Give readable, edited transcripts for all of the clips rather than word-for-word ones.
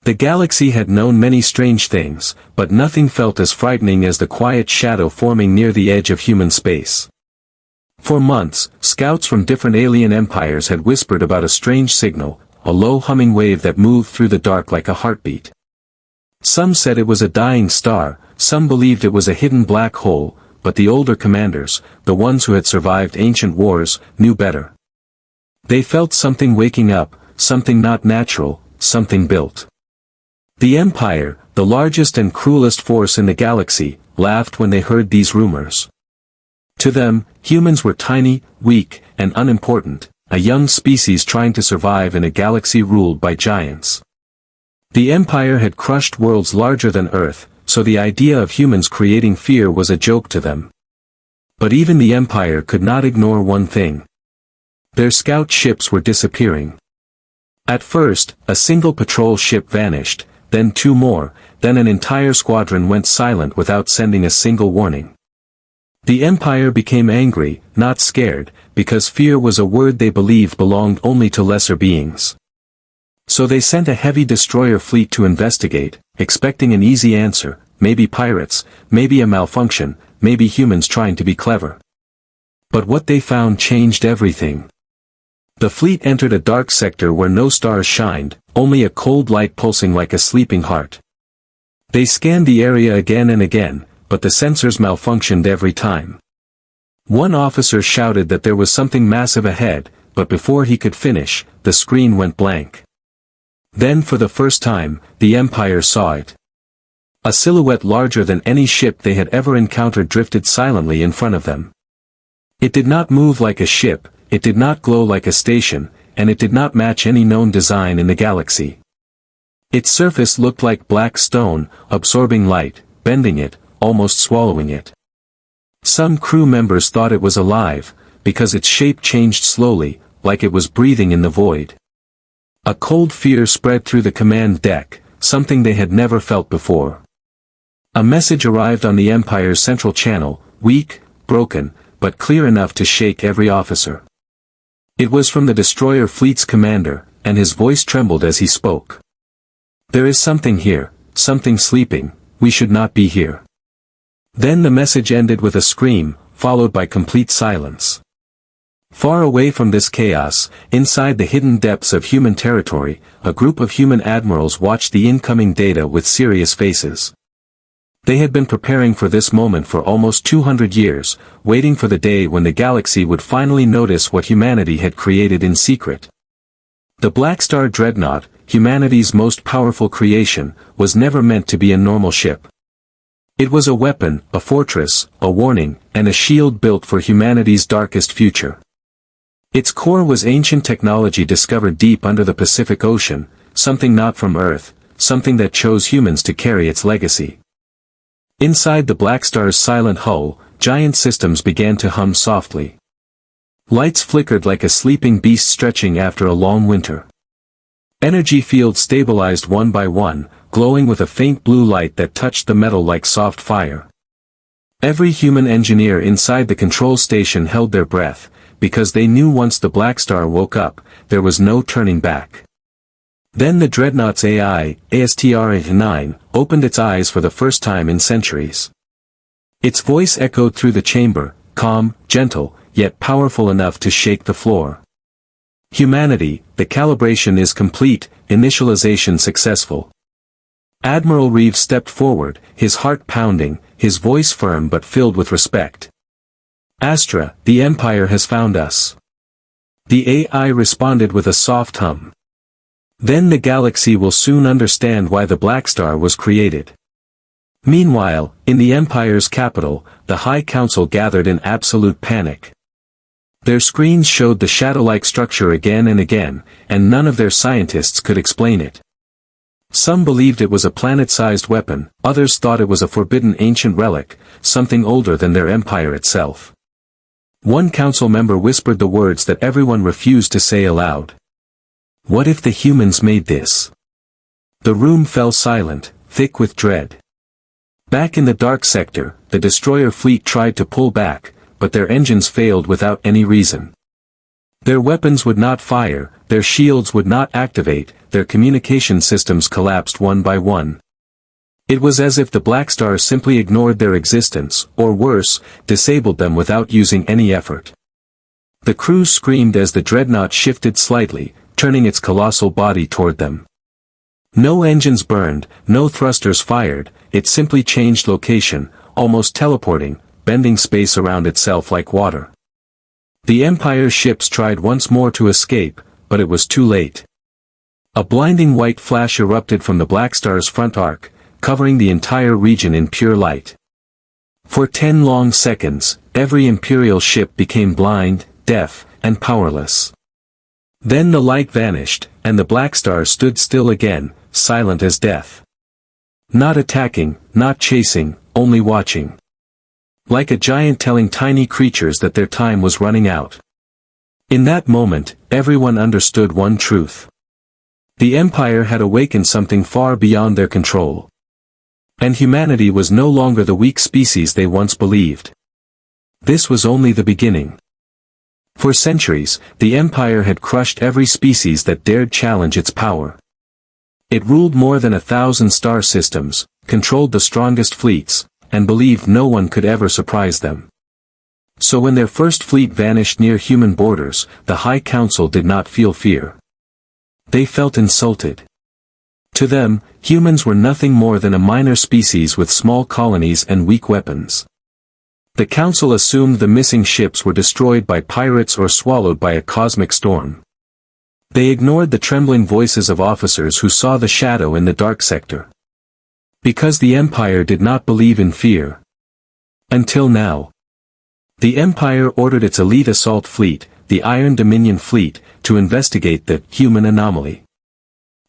The galaxy had known many strange things, but nothing felt as frightening as the quiet shadow forming near the edge of human space. For months, scouts from different alien empires had whispered about a strange signal, a low humming wave that moved through the dark like a heartbeat. Some said it was a dying star, some believed it was a hidden black hole, but the older commanders, the ones who had survived ancient wars, knew better. They felt something waking up, something not natural, something built. The Empire, the largest and cruelest force in the galaxy, laughed when they heard these rumors. To them, humans were tiny, weak, and unimportant, a young species trying to survive in a galaxy ruled by giants. The Empire had crushed worlds larger than Earth, so the idea of humans creating fear was a joke to them. But even the Empire could not ignore one thing. Their scout ships were disappearing. At first, a single patrol ship vanished, then two more, then an entire squadron went silent without sending a single warning. The Empire became angry, not scared, because fear was a word they believed belonged only to lesser beings. So they sent a heavy destroyer fleet to investigate, expecting an easy answer, maybe pirates, maybe a malfunction, maybe humans trying to be clever. But what they found changed everything. The fleet entered a dark sector where no stars shined, only a cold light pulsing like a sleeping heart. They scanned the area again and again, but the sensors malfunctioned every time. One officer shouted that there was something massive ahead, but before he could finish, the screen went blank. Then for the first time, the Empire saw it. A silhouette larger than any ship they had ever encountered drifted silently in front of them. It did not move like a ship, it did not glow like a station, and it did not match any known design in the galaxy. Its surface looked like black stone, absorbing light, bending it, almost swallowing it. Some crew members thought it was alive, because its shape changed slowly, like it was breathing in the void. A cold fear spread through the command deck, something they had never felt before. A message arrived on the Empire's central channel, weak, broken, but clear enough to shake every officer. It was from the destroyer fleet's commander, and his voice trembled as he spoke. "There is something here, something sleeping, we should not be here." Then the message ended with a scream, followed by complete silence. Far away from this chaos, inside the hidden depths of human territory, a group of human admirals watched the incoming data with serious faces. They had been preparing for this moment for almost 200 years, waiting for the day when the galaxy would finally notice what humanity had created in secret. The Blackstar dreadnought, humanity's most powerful creation, was never meant to be a normal ship. It was a weapon, a fortress, a warning, and a shield built for humanity's darkest future. Its core was ancient technology discovered deep under the Pacific Ocean, something not from Earth, something that chose humans to carry its legacy. Inside the Blackstar's silent hull, giant systems began to hum softly. Lights flickered like a sleeping beast stretching after a long winter. Energy fields stabilized one by one, glowing with a faint blue light that touched the metal like soft fire. Every human engineer inside the control station held their breath, because they knew once the Blackstar woke up, there was no turning back. Then the dreadnought's AI, ASTR-9, opened its eyes for the first time in centuries. Its voice echoed through the chamber, calm, gentle, yet powerful enough to shake the floor. "Humanity, the calibration is complete, initialization successful." Admiral Reeves stepped forward, his heart pounding, his voice firm but filled with respect. "Astra, the Empire has found us." The AI responded with a soft hum. "Then the galaxy will soon understand why the Blackstar was created." Meanwhile, in the Empire's capital, the High Council gathered in absolute panic. Their screens showed the shadow-like structure again and again, and none of their scientists could explain it. Some believed it was a planet-sized weapon, others thought it was a forbidden ancient relic, something older than their empire itself. One council member whispered the words that everyone refused to say aloud. "What if the humans made this?" The room fell silent, thick with dread. Back in the dark sector, the destroyer fleet tried to pull back, but their engines failed without any reason. Their weapons would not fire, their shields would not activate, their communication systems collapsed one by one. It was as if the Blackstar simply ignored their existence, or worse, disabled them without using any effort. The crew screamed as the dreadnought shifted slightly, turning its colossal body toward them. No engines burned, no thrusters fired, it simply changed location, almost teleporting, bending space around itself like water. The Empire's ships tried once more to escape, but it was too late. A blinding white flash erupted from the Blackstar's front arc, covering the entire region in pure light. For 10 long seconds, every Imperial ship became blind, deaf, and powerless. Then the light vanished, and the Blackstar stood still again, silent as death. Not attacking, not chasing, only watching. Like a giant telling tiny creatures that their time was running out. In that moment, everyone understood one truth. The Empire had awakened something far beyond their control. And humanity was no longer the weak species they once believed. This was only the beginning. For centuries, the Empire had crushed every species that dared challenge its power. It ruled more than 1,000 star systems, controlled the strongest fleets, and believed no one could ever surprise them. So when their first fleet vanished near human borders, the High Council did not feel fear. They felt insulted. To them, humans were nothing more than a minor species with small colonies and weak weapons. The Council assumed the missing ships were destroyed by pirates or swallowed by a cosmic storm. They ignored the trembling voices of officers who saw the shadow in the dark sector. Because the Empire did not believe in fear. Until now. The Empire ordered its elite assault fleet, the Iron Dominion Fleet, to investigate the human anomaly.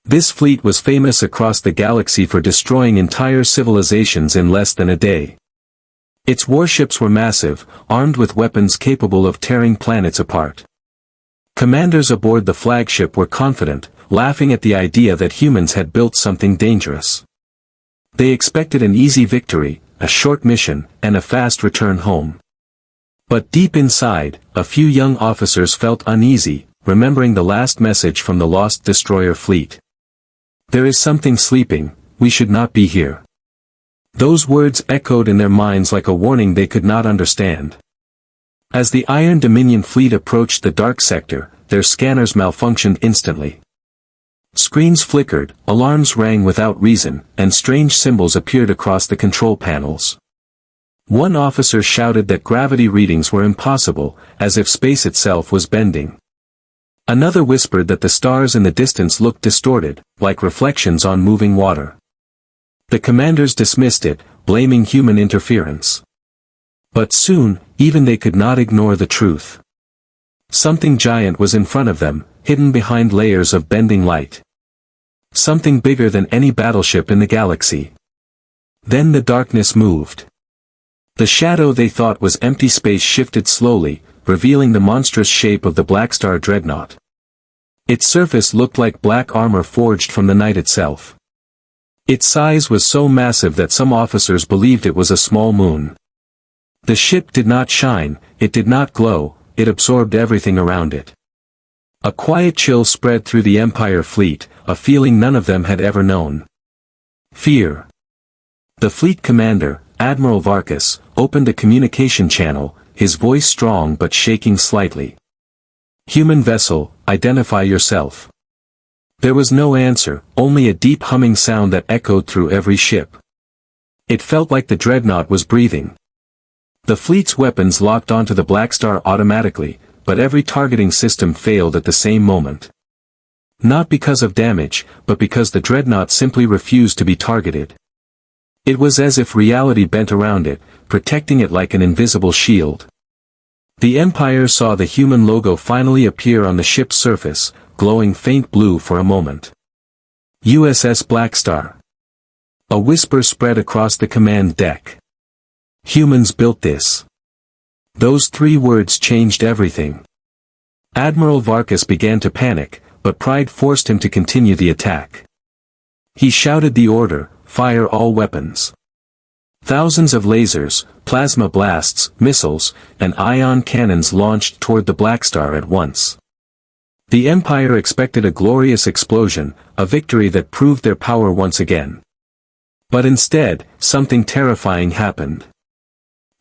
This fleet was famous across the galaxy for destroying entire civilizations in less than a day. Its warships were massive, armed with weapons capable of tearing planets apart. Commanders aboard the flagship were confident, laughing at the idea that humans had built something dangerous. They expected an easy victory, a short mission, and a fast return home. But deep inside, a few young officers felt uneasy, remembering the last message from the lost destroyer fleet. "There is something sleeping, we should not be here." Those words echoed in their minds like a warning they could not understand. As the Iron Dominion fleet approached the dark sector, their scanners malfunctioned instantly. Screens flickered, alarms rang without reason, and strange symbols appeared across the control panels. One officer shouted that gravity readings were impossible, as if space itself was bending. Another whispered that the stars in the distance looked distorted, like reflections on moving water. The commanders dismissed it, blaming human interference. But soon, even they could not ignore the truth. Something giant was in front of them, hidden behind layers of bending light. Something bigger than any battleship in the galaxy. Then the darkness moved. The shadow they thought was empty space shifted slowly, revealing the monstrous shape of the Blackstar dreadnought. Its surface looked like black armor forged from the night itself. Its size was so massive that some officers believed it was a small moon. The ship did not shine, it did not glow, it absorbed everything around it. A quiet chill spread through the Empire fleet, a feeling none of them had ever known. Fear. The fleet commander, Admiral Varkas, opened a communication channel, his voice strong but shaking slightly. "Human vessel, identify yourself." There was no answer, only a deep humming sound that echoed through every ship. It felt like the dreadnought was breathing. The fleet's weapons locked onto the Blackstar automatically, but every targeting system failed at the same moment. Not because of damage, but because the dreadnought simply refused to be targeted. It was as if reality bent around it, protecting it like an invisible shield. The Empire saw the human logo finally appear on the ship's surface, glowing faint blue for a moment. USS Blackstar. A whisper spread across the command deck. Humans built this. Those 3 words changed everything. Admiral Varkas began to panic, but pride forced him to continue the attack. He shouted the order, "Fire all weapons." Thousands of lasers, plasma blasts, missiles, and ion cannons launched toward the Blackstar at once. The Empire expected a glorious explosion, a victory that proved their power once again. But instead, something terrifying happened.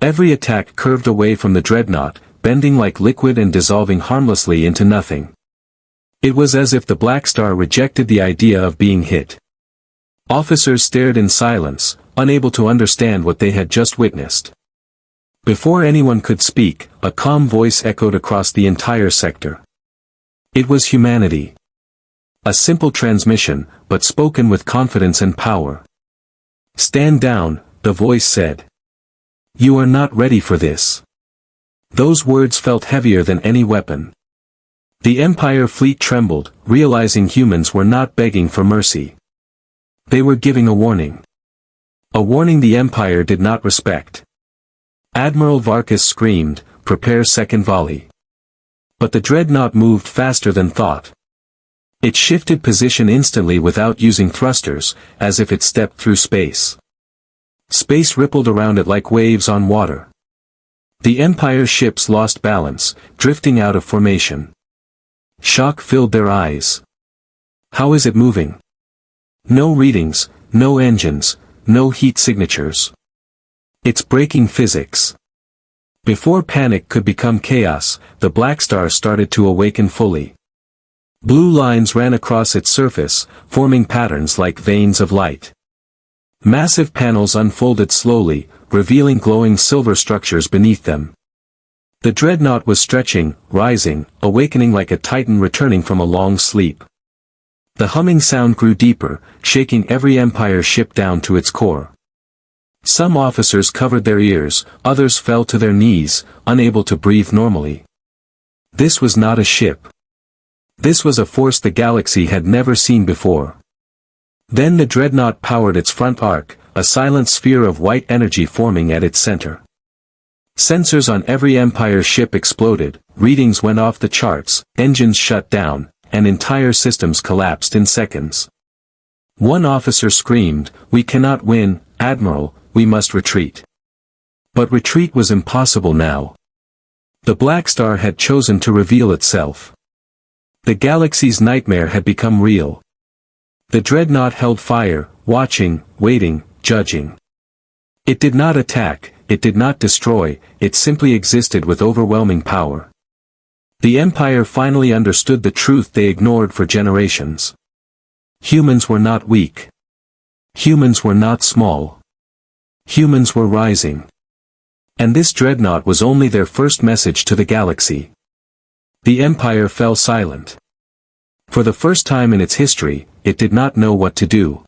Every attack curved away from the dreadnought, bending like liquid and dissolving harmlessly into nothing. It was as if the Blackstar rejected the idea of being hit. Officers stared in silence, unable to understand what they had just witnessed. Before anyone could speak, a calm voice echoed across the entire sector. It was humanity. A simple transmission, but spoken with confidence and power. "Stand down," the voice said. "You are not ready for this." Those words felt heavier than any weapon. The Empire fleet trembled, realizing humans were not begging for mercy. They were giving a warning. A warning the Empire did not respect. Admiral Varkas screamed, "Prepare second volley." But the dreadnought moved faster than thought. It shifted position instantly without using thrusters, as if it stepped through space. Space rippled around it like waves on water. The Empire's ships lost balance, drifting out of formation. Shock filled their eyes. How is it moving? No readings, no engines, no heat signatures. It's breaking physics. Before panic could become chaos, the Blackstar started to awaken fully. Blue lines ran across its surface, forming patterns like veins of light. Massive panels unfolded slowly, revealing glowing silver structures beneath them. The dreadnought was stretching, rising, awakening like a titan returning from a long sleep. The humming sound grew deeper, shaking every Empire ship down to its core. Some officers covered their ears, others fell to their knees, unable to breathe normally. This was not a ship. This was a force the galaxy had never seen before. Then the dreadnought powered its front arc, a silent sphere of white energy forming at its center. Sensors on every Empire ship exploded, readings went off the charts, engines shut down, and entire systems collapsed in seconds. One officer screamed, "We cannot win, Admiral, we must retreat." But retreat was impossible now. The Blackstar had chosen to reveal itself. The galaxy's nightmare had become real. The dreadnought held fire, watching, waiting, judging. It did not attack, it did not destroy, it simply existed with overwhelming power. The Empire finally understood the truth they ignored for generations. Humans were not weak. Humans were not small. Humans were rising. And this dreadnought was only their first message to the galaxy. The Empire fell silent. For the first time in its history, it did not know what to do.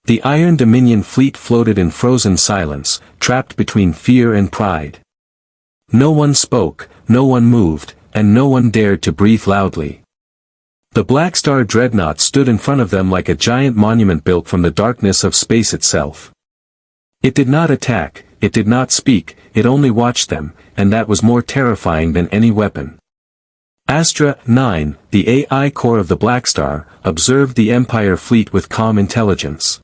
The Iron Dominion fleet floated in frozen silence, trapped between fear and pride. No one spoke, no one moved, and no one dared to breathe loudly. The Blackstar dreadnought stood in front of them like a giant monument built from the darkness of space itself. It did not attack, it did not speak, it only watched them, and that was more terrifying than any weapon. Astra 9, the AI core of the Blackstar, observed the Empire fleet with calm intelligence.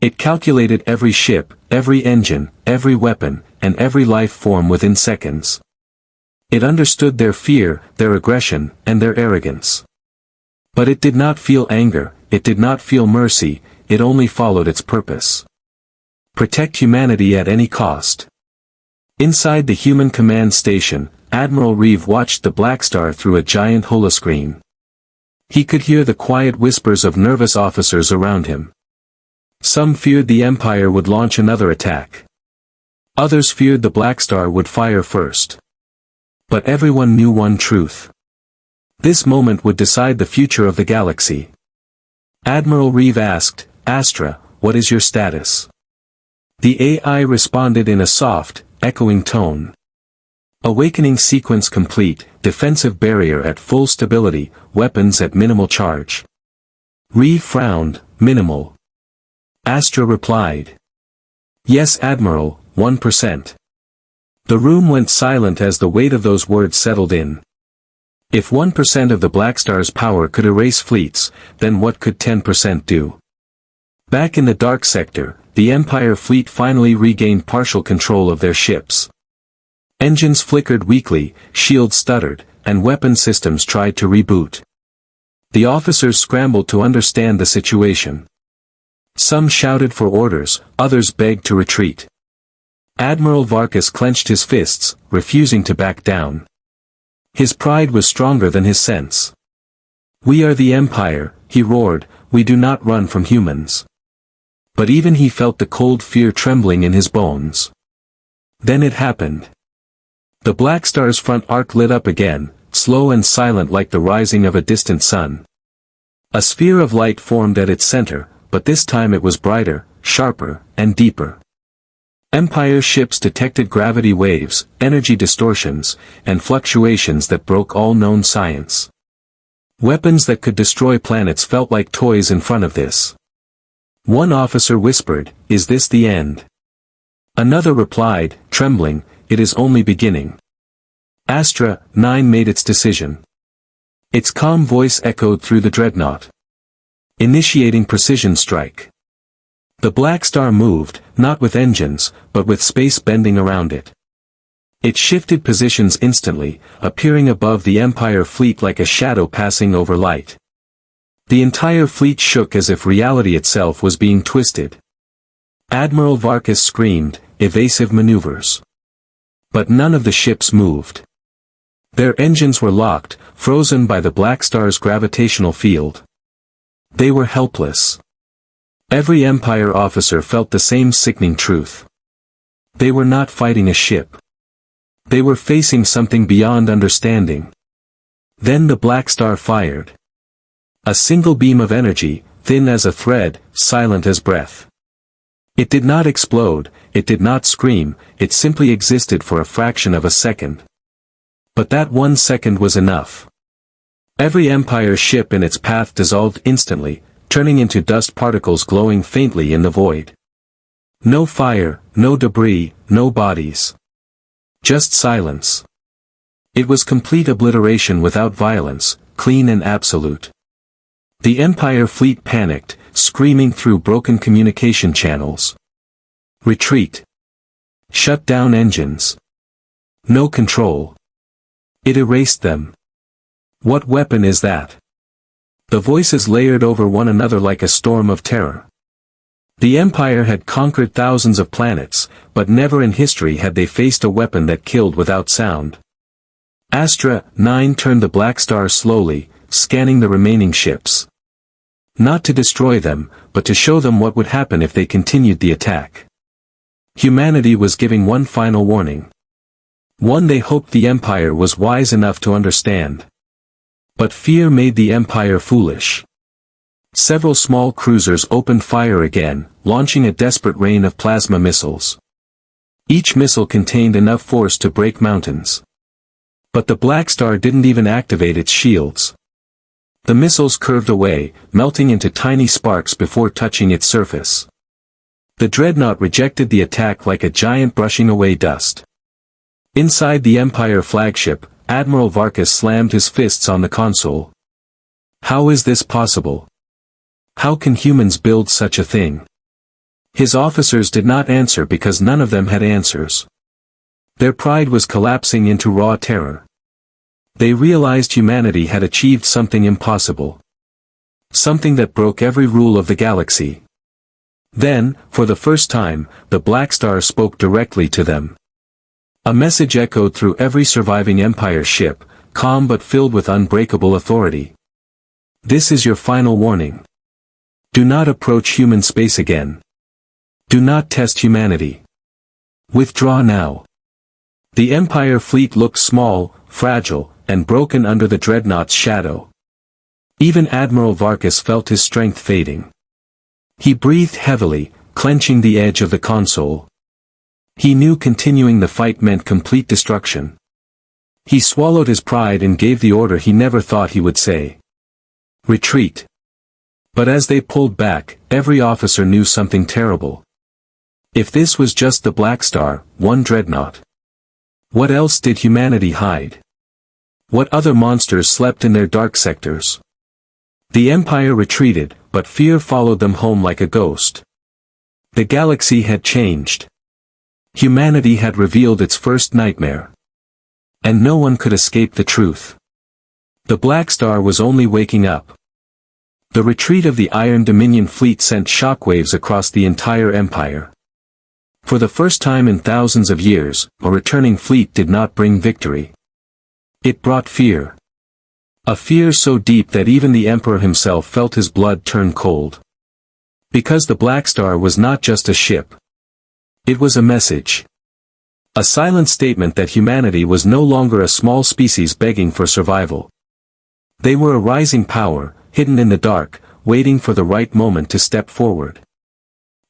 It calculated every ship, every engine, every weapon, and every life form within seconds. It understood their fear, their aggression, and their arrogance. But it did not feel anger, it did not feel mercy, it only followed its purpose. Protect humanity at any cost. Inside the human command station, Admiral Reeve watched the Blackstar through a giant holoscreen. He could hear the quiet whispers of nervous officers around him. Some feared the Empire would launch another attack. Others feared the Blackstar would fire first. But everyone knew one truth. This moment would decide the future of the galaxy. Admiral Reeve asked, "Astra, what is your status?" The AI responded in a soft, echoing tone. Awakening sequence complete, defensive barrier at full stability, weapons at minimal charge. Reeve frowned, "Minimal?" Astra replied. "Yes, Admiral, 1%. The room went silent as the weight of those words settled in. If 1% of the Blackstar's power could erase fleets, then what could 10% do? Back in the dark sector, the Empire fleet finally regained partial control of their ships. Engines flickered weakly, shields stuttered, and weapon systems tried to reboot. The officers scrambled to understand the situation. Some shouted for orders, others begged to retreat. Admiral Varkas clenched his fists, refusing to back down. His pride was stronger than his sense. "We are the Empire," he roared, "we do not run from humans." But even he felt the cold fear trembling in his bones. Then it happened. The Blackstar's front arc lit up again, slow and silent like the rising of a distant sun. A sphere of light formed at its center, but this time it was brighter, sharper, and deeper. Empire ships detected gravity waves, energy distortions, and fluctuations that broke all known science. Weapons that could destroy planets felt like toys in front of this. One officer whispered, "Is this the end?" Another replied, trembling, "It is only beginning." Astra 9 made its decision. Its calm voice echoed through the dreadnought. Initiating precision strike. The Blackstar moved, not with engines, but with space bending around it. It shifted positions instantly, appearing above the Empire fleet like a shadow passing over light. The entire fleet shook as if reality itself was being twisted. Admiral Varkas screamed, "Evasive maneuvers." But none of the ships moved. Their engines were locked, frozen by the Blackstar's gravitational field. They were helpless. Every Empire officer felt the same sickening truth. They were not fighting a ship. They were facing something beyond understanding. Then the Blackstar fired. A single beam of energy, thin as a thread, silent as breath. It did not explode, it did not scream, it simply existed for a fraction of a second. But that 1 second was enough. Every Empire ship in its path dissolved instantly, turning into dust particles glowing faintly in the void. No fire, no debris, no bodies. Just silence. It was complete obliteration without violence, clean and absolute. The Empire fleet panicked, screaming through broken communication channels. Retreat. Shut down engines. No control. It erased them. What weapon is that? The voices layered over one another like a storm of terror. The Empire had conquered thousands of planets, but never in history had they faced a weapon that killed without sound. Astra 9 turned the Blackstar slowly, scanning the remaining ships. Not to destroy them, but to show them what would happen if they continued the attack. Humanity was giving one final warning. One they hoped the Empire was wise enough to understand. But fear made the Empire foolish. Several small cruisers opened fire again, launching a desperate rain of plasma missiles. Each missile contained enough force to break mountains. But the Blackstar didn't even activate its shields. The missiles curved away, melting into tiny sparks before touching its surface. The dreadnought rejected the attack like a giant brushing away dust. Inside the Empire flagship, Admiral Varkas slammed his fists on the console. How is this possible? How can humans build such a thing? His officers did not answer because none of them had answers. Their pride was collapsing into raw terror. They realized humanity had achieved something impossible. Something that broke every rule of the galaxy. Then, for the first time, the Blackstar spoke directly to them. A message echoed through every surviving Empire ship, calm but filled with unbreakable authority. This is your final warning. Do not approach human space again. Do not test humanity. Withdraw now. The Empire fleet looked small, fragile, and broken under the dreadnought's shadow. Even Admiral Varkas felt his strength fading. He breathed heavily, clenching the edge of the console. He knew continuing the fight meant complete destruction. He swallowed his pride and gave the order he never thought he would say. Retreat. But as they pulled back, every officer knew something terrible. If this was just the Blackstar, one dreadnought. What else did humanity hide? What other monsters slept in their dark sectors? The Empire retreated, but fear followed them home like a ghost. The galaxy had changed. Humanity had revealed its first nightmare. And no one could escape the truth. The Blackstar was only waking up. The retreat of the Iron Dominion fleet sent shockwaves across the entire empire. For the first time in thousands of years, a returning fleet did not bring victory. It brought fear. A fear so deep that even the Emperor himself felt his blood turn cold. Because the Blackstar was not just a ship. It was a message. A silent statement that humanity was no longer a small species begging for survival. They were a rising power, hidden in the dark, waiting for the right moment to step forward.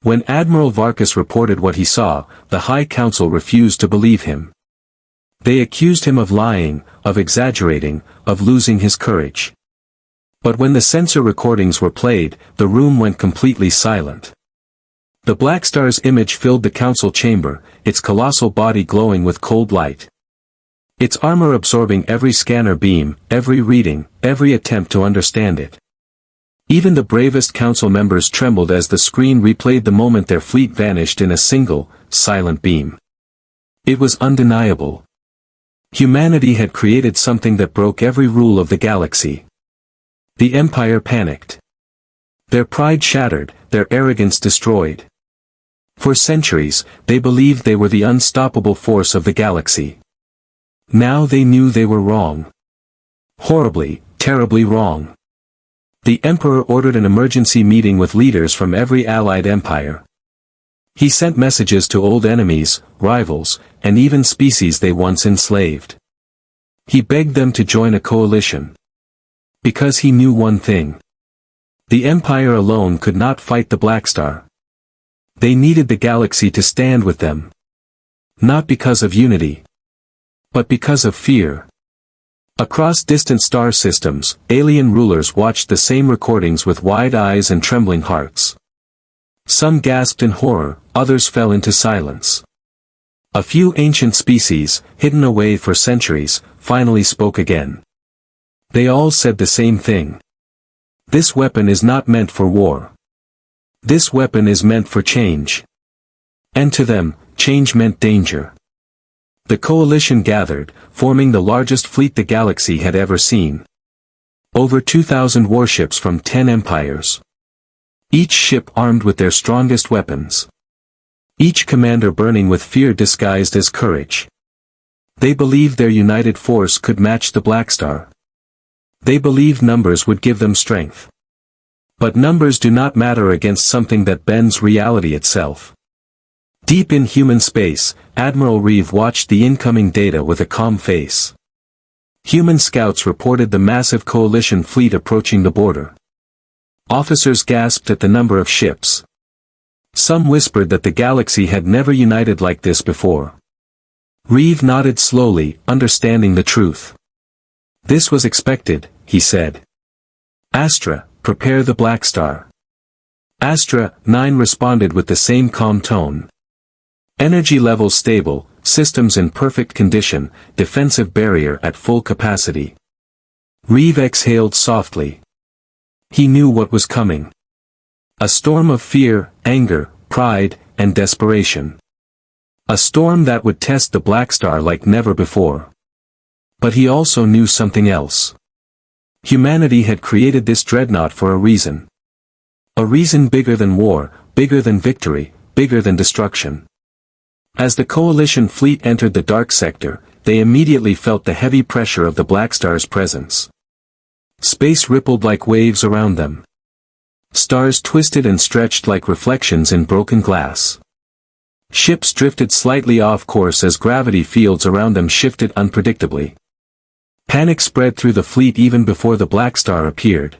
When Admiral Varkas reported what he saw, the High Council refused to believe him. They accused him of lying, of exaggerating, of losing his courage. But when the sensor recordings were played, the room went completely silent. The Blackstar's image filled the council chamber, its colossal body glowing with cold light. Its armor absorbing every scanner beam, every reading, every attempt to understand it. Even the bravest council members trembled as the screen replayed the moment their fleet vanished in a single, silent beam. It was undeniable. Humanity had created something that broke every rule of the galaxy. The Empire panicked. Their pride shattered, their arrogance destroyed. For centuries, they believed they were the unstoppable force of the galaxy. Now they knew they were wrong. Horribly, terribly wrong. The Emperor ordered an emergency meeting with leaders from every allied empire. He sent messages to old enemies, rivals, and even species they once enslaved. He begged them to join a coalition. Because he knew one thing. The Empire alone could not fight the Blackstar. They needed the galaxy to stand with them. Not because of unity. But because of fear. Across distant star systems, alien rulers watched the same recordings with wide eyes and trembling hearts. Some gasped in horror, others fell into silence. A few ancient species, hidden away for centuries, finally spoke again. They all said the same thing. This weapon is not meant for war. This weapon is meant for change. And to them, change meant danger. The coalition gathered, forming the largest fleet the galaxy had ever seen. Over 2,000 warships from 10 empires. Each ship armed with their strongest weapons. Each commander burning with fear disguised as courage. They believed their united force could match the Blackstar. They believed numbers would give them strength. But numbers do not matter against something that bends reality itself. Deep in human space, Admiral Reeve watched the incoming data with a calm face. Human scouts reported the massive coalition fleet approaching the border. Officers gasped at the number of ships. Some whispered that the galaxy had never united like this before. Reeve nodded slowly, understanding the truth. This was expected, he said. Astra, prepare the Blackstar. Astra, 9 responded with the same calm tone. Energy levels stable, systems in perfect condition, defensive barrier at full capacity. Reeve exhaled softly. He knew what was coming. A storm of fear, anger, pride, and desperation. A storm that would test the Blackstar like never before. But he also knew something else. Humanity had created this dreadnought for a reason. A reason bigger than war, bigger than victory, bigger than destruction. As the coalition fleet entered the dark sector, they immediately felt the heavy pressure of the Blackstar's presence. Space rippled like waves around them. Stars twisted and stretched like reflections in broken glass. Ships drifted slightly off course as gravity fields around them shifted unpredictably. Panic spread through the fleet even before the Blackstar appeared.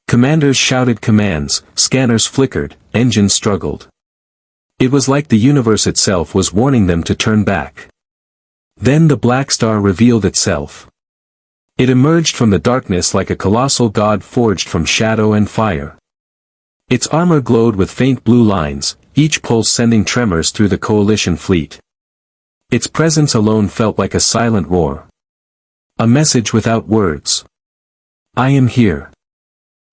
Commanders shouted commands, scanners flickered, engines struggled. It was like the universe itself was warning them to turn back. Then the Blackstar revealed itself. It emerged from the darkness like a colossal god forged from shadow and fire. Its armor glowed with faint blue lines, each pulse sending tremors through the coalition fleet. Its presence alone felt like a silent roar. A message without words. I am here.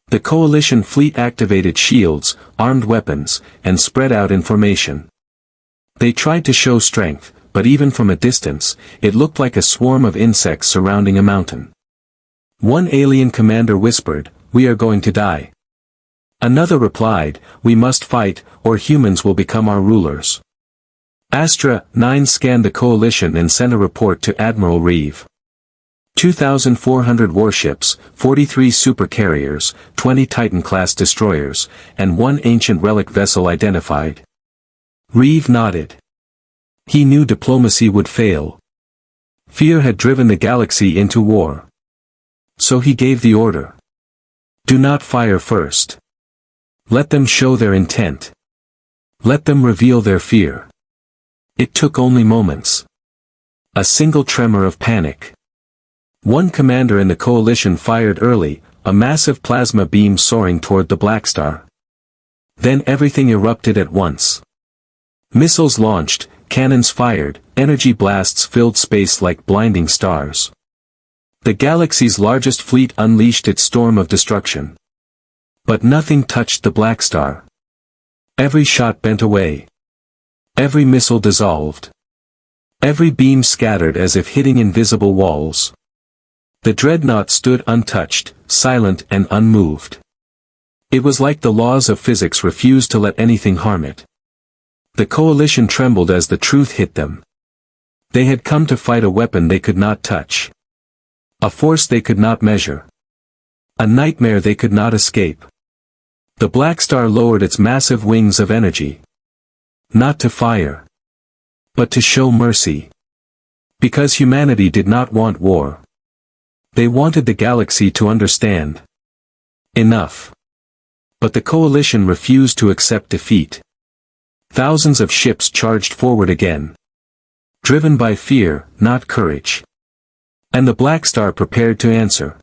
The coalition fleet activated shields, armed weapons, and spread out information. They tried to show strength, but even from a distance, it looked like a swarm of insects surrounding a mountain. One alien commander whispered, "We are going to die." Another replied, "We must fight, or humans will become our rulers." Astra 9 scanned the coalition and sent a report to Admiral Reeve. 2,400 warships, 43 supercarriers, 20 Titan-class destroyers, and 1 ancient relic vessel identified. Reeve nodded. He knew diplomacy would fail. Fear had driven the galaxy into war. So he gave the order. Do not fire first. Let them show their intent. Let them reveal their fear. It took only moments. A single tremor of panic. One commander in the coalition fired early, a massive plasma beam soaring toward the Blackstar. Then everything erupted at once. Missiles launched, cannons fired, energy blasts filled space like blinding stars. The galaxy's largest fleet unleashed its storm of destruction. But nothing touched the Blackstar. Every shot bent away. Every missile dissolved. Every beam scattered as if hitting invisible walls. The dreadnought stood untouched, silent and unmoved. It was like the laws of physics refused to let anything harm it. The coalition trembled as the truth hit them. They had come to fight a weapon they could not touch. A force they could not measure. A nightmare they could not escape. The Blackstar lowered its massive wings of energy. Not to fire. But to show mercy. Because humanity did not want war. They wanted the galaxy to understand. Enough. But the coalition refused to accept defeat. Thousands of ships charged forward again. Driven by fear, not courage. And the Blackstar prepared to answer.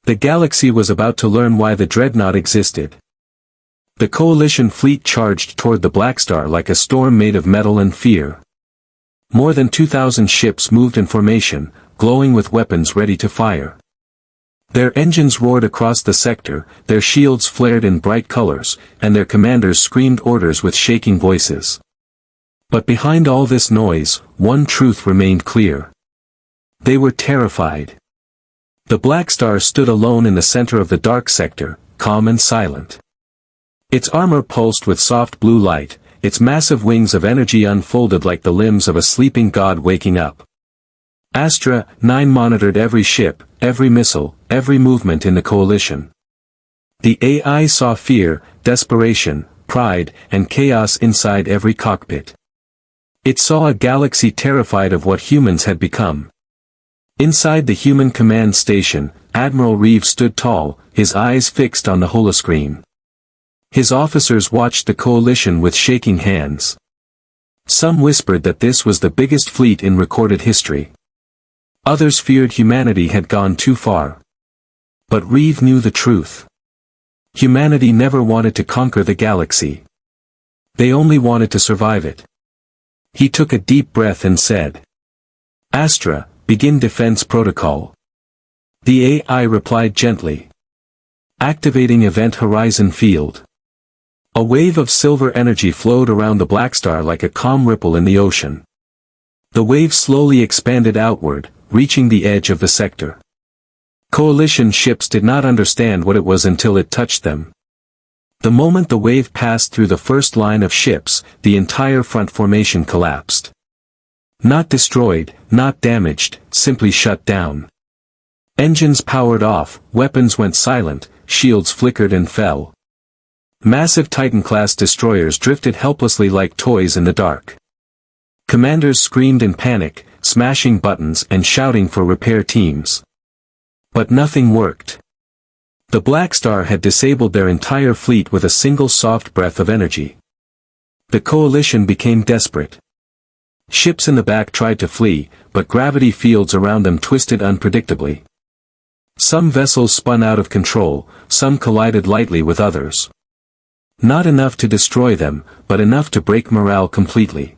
The galaxy was about to learn why the dreadnought existed. The coalition fleet charged toward the Blackstar like a storm made of metal and fear. More than 2,000 ships moved in formation, glowing with weapons ready to fire. Their engines roared across the sector, their shields flared in bright colors, and their commanders screamed orders with shaking voices. But behind all this noise, one truth remained clear. They were terrified. The Blackstar stood alone in the center of the dark sector, calm and silent. Its armor pulsed with soft blue light, its massive wings of energy unfolded like the limbs of a sleeping god waking up. Astra 9 monitored every ship, every missile, every movement in the coalition. The AI saw fear, desperation, pride, and chaos inside every cockpit. It saw a galaxy terrified of what humans had become. Inside the human command station, Admiral Reeve stood tall, his eyes fixed on the holoscreen. His officers watched the coalition with shaking hands. Some whispered that this was the biggest fleet in recorded history. Others feared humanity had gone too far. But Reeve knew the truth. Humanity never wanted to conquer the galaxy. They only wanted to survive it. He took a deep breath and said, "Astra, begin defense protocol." The AI replied gently. Activating Event Horizon Field. A wave of silver energy flowed around the Blackstar like a calm ripple in the ocean. The wave slowly expanded outward, reaching the edge of the sector. Coalition ships did not understand what it was until it touched them. The moment the wave passed through the first line of ships, the entire front formation collapsed. Not destroyed, not damaged, simply shut down. Engines powered off, weapons went silent, shields flickered and fell. Massive Titan-class destroyers drifted helplessly like toys in the dark. Commanders screamed in panic, smashing buttons and shouting for repair teams. But nothing worked. The Blackstar had disabled their entire fleet with a single soft breath of energy. The coalition became desperate. Ships in the back tried to flee, but gravity fields around them twisted unpredictably. Some vessels spun out of control, some collided lightly with others. Not enough to destroy them, but enough to break morale completely.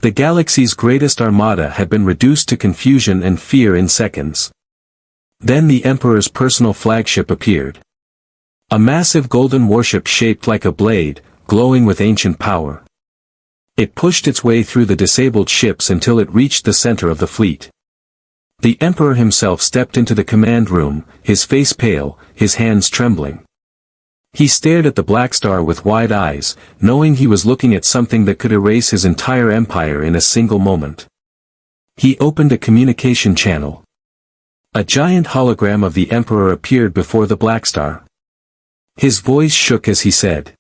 The galaxy's greatest armada had been reduced to confusion and fear in seconds. Then the Emperor's personal flagship appeared. A massive golden warship shaped like a blade, glowing with ancient power. It pushed its way through the disabled ships until it reached the center of the fleet. The Emperor himself stepped into the command room, his face pale, his hands trembling. He stared at the Blackstar with wide eyes, knowing he was looking at something that could erase his entire empire in a single moment. He opened a communication channel. A giant hologram of the Emperor appeared before the Blackstar. His voice shook as he said,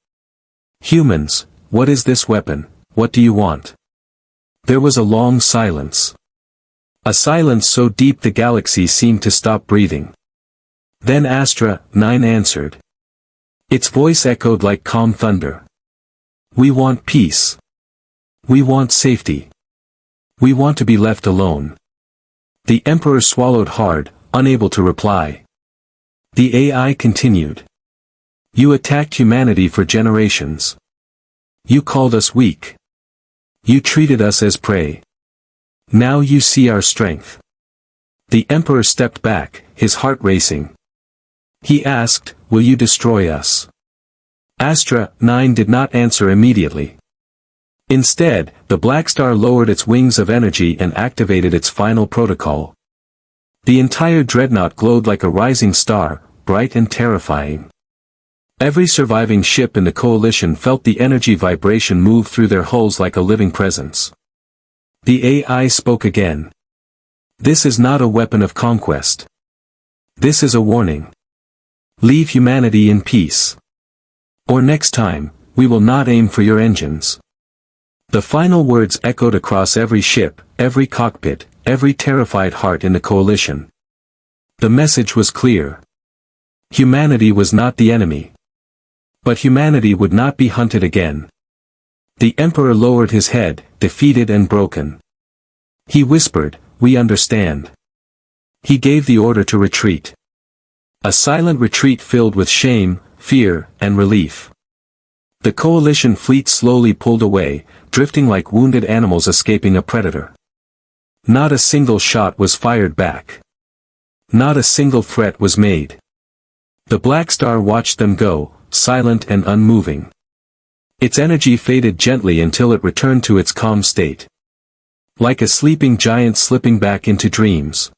"Humans, what is this weapon, what do you want?" There was a long silence. A silence so deep the galaxy seemed to stop breathing. Then Astra 9 answered. Its voice echoed like calm thunder. "We want peace. We want safety. We want to be left alone." The Emperor swallowed hard, unable to reply. The AI continued. "You attacked humanity for generations. You called us weak. You treated us as prey. Now you see our strength." The Emperor stepped back, his heart racing. He asked, "Will you destroy us?" Astra 9 did not answer immediately. Instead, the Blackstar lowered its wings of energy and activated its final protocol. The entire dreadnought glowed like a rising star, bright and terrifying. Every surviving ship in the coalition felt the energy vibration move through their hulls like a living presence. The AI spoke again. "This is not a weapon of conquest. This is a warning. Leave humanity in peace. Or next time, we will not aim for your engines." The final words echoed across every ship, every cockpit, every terrified heart in the coalition. The message was clear. Humanity was not the enemy. But humanity would not be hunted again. The Emperor lowered his head, defeated and broken. He whispered, "We understand." He gave the order to retreat. A silent retreat filled with shame, fear, and relief. The coalition fleet slowly pulled away, drifting like wounded animals escaping a predator. Not a single shot was fired back. Not a single threat was made. The Blackstar watched them go, silent and unmoving. Its energy faded gently until it returned to its calm state. Like a sleeping giant slipping back into dreams.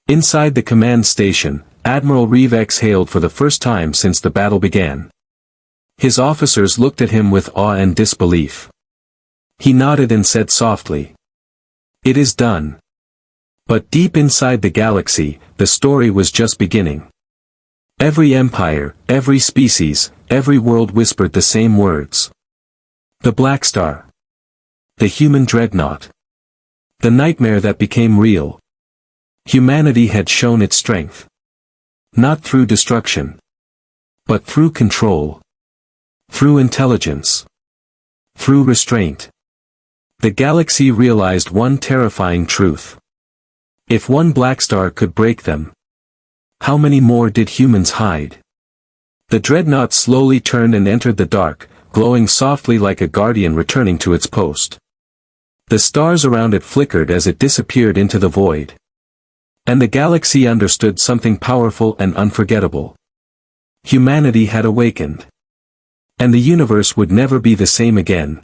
Inside the command station, Admiral Reeve exhaled for the first time since the battle began. His officers looked at him with awe and disbelief. He nodded and said softly, "It is done." But deep inside the galaxy, the story was just beginning. Every empire, every species, every world whispered the same words. The Blackstar. The human dreadnought. The nightmare that became real. Humanity had shown its strength. Not through destruction. But through control. Through intelligence. Through restraint. The galaxy realized one terrifying truth. If one Blackstar could break them, how many more did humans hide? The dreadnought slowly turned and entered the dark, glowing softly like a guardian returning to its post. The stars around it flickered as it disappeared into the void. And the galaxy understood something powerful and unforgettable. Humanity had awakened. And the universe would never be the same again.